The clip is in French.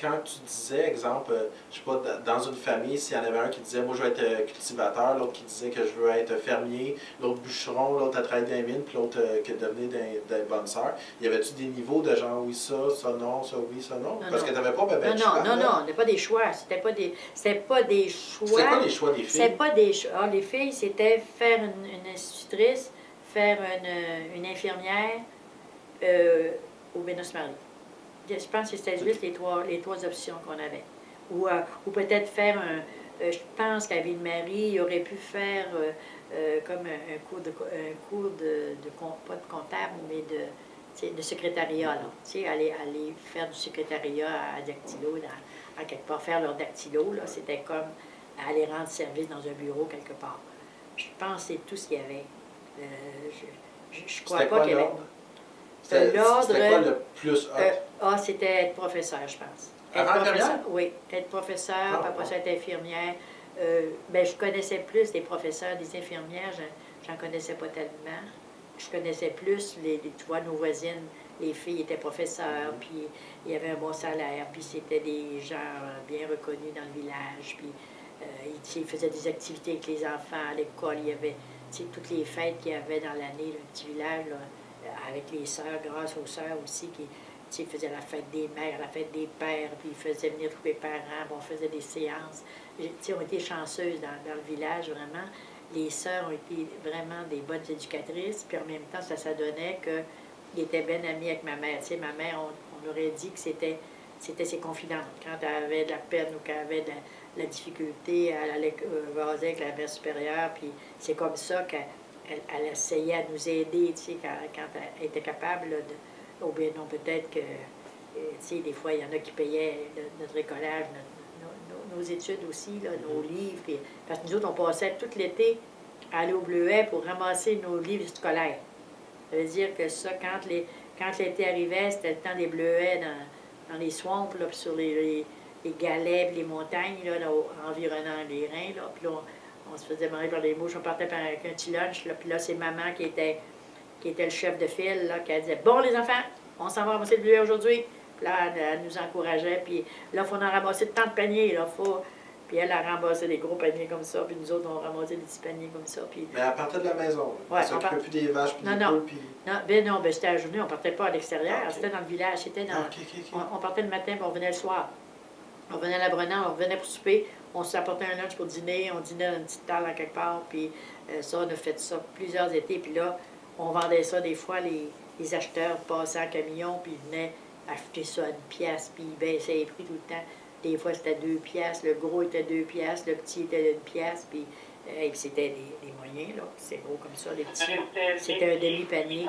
Quand tu disais, exemple, je sais pas, dans une famille, s'il y en avait un qui disait, moi je veux être cultivateur, l'autre qui disait que je veux être fermier, l'autre bûcheron, l'autre à travailler dans les mines, puis l'autre que devenir des bonnes sœurs, y avait-tu des niveaux de genre oui, ça non, ça oui, ça non? Non, Parce non. que t'avais pas bébé de choix. Non, c'était pas des choix. C'était pas des choix. C'était quoi les choix des filles? C'était pas des choix. Ah, les filles, c'était faire une institutrice, faire une infirmière au Vénus-Marie. Je pense que c'était juste les trois options qu'on avait. Ou peut-être faire je pense qu'à Ville-Marie, il aurait pu faire comme un cours pas de comptable, mais de secrétariat, là. Tu sais, aller faire du secrétariat à dactylo, à quelque part, faire leur dactylo, là. C'était comme aller rendre service dans un bureau quelque part. Je pense que c'est tout ce qu'il y avait. Je crois pas qu'il y avait. C'était quoi le plus hot? C'était être professeur, je pense. Être professeur? Oui, être professeur, puis après ça, être infirmière. Je connaissais plus des professeurs, des infirmières, j'en connaissais pas tellement. Je connaissais plus, tu vois, nos voisines, les filles étaient professeurs, puis il y avait un bon salaire, puis c'était des gens bien reconnus dans le village, puis ils faisaient des activités avec les enfants à l'école, il y avait toutes les fêtes qu'il y avait dans l'année, le petit village, là, avec les sœurs, grâce aux sœurs aussi, qui faisaient la fête des mères, la fête des pères, puis ils faisaient venir tous les parents, on faisait des séances. On était chanceuses dans le village, vraiment. Les sœurs ont été vraiment des bonnes éducatrices, puis en même temps, ça donnait qu'ils étaient bien amis avec ma mère. Ma mère, on aurait dit que c'était ses confidentes. Quand elle avait de la peine ou qu'elle avait de la difficulté, elle allait vaser avec la mère supérieure, puis c'est comme ça qu'elle essayait à nous aider, quand elle était capable là, ou bien non, peut-être que, des fois, il y en a qui payaient notre écolage, nos études aussi, là, nos livres. Puis, parce que nous autres, on passait tout l'été à aller au Bleuet pour ramasser nos livres scolaires. Ça veut dire que ça, quand l'été arrivait, c'était le temps des Bleuets dans les swamps, là, puis sur les galets, puis les montagnes, là, environnant les reins. Là, puis là, on se faisait manger par les mouches. On partait avec un petit lunch. Là, puis là, c'est maman qui était le chef de file, là, qui disait « Bon, les enfants, on s'en va ramasser le bleuet aujourd'hui. » Puis là, elle nous encourageait. Puis là, il faut en ramasser tant de paniers. Là, Puis elle a ramassé des gros paniers comme ça. Puis nous autres, on ramassait des petits paniers comme ça. Puis... Mais à partir de la maison. Ouais, on s'occupait plus des vaches, puis des poules. Puis... Non, c'était à la journée. On partait pas à l'extérieur. Okay. C'était dans le village. C'était dans... On partait le matin, puis on revenait le soir. On venait à la Brennan, on revenait pour souper. On s'apportait un lunch pour dîner. On dînait dans une petite table à quelque part. Puis ça, on a fait ça plusieurs étés. Puis là, on vendait ça des fois, les acheteurs passaient en camion, puis ils venaient acheter ça à 1 pièce, puis ils baissaient les prix tout le temps. Des fois, c'était 2 pièces, le gros était 2 pièces, le petit était 1 pièce, puis c'était des moyens, là. C'est gros comme ça, les petits. C'était un demi-panier.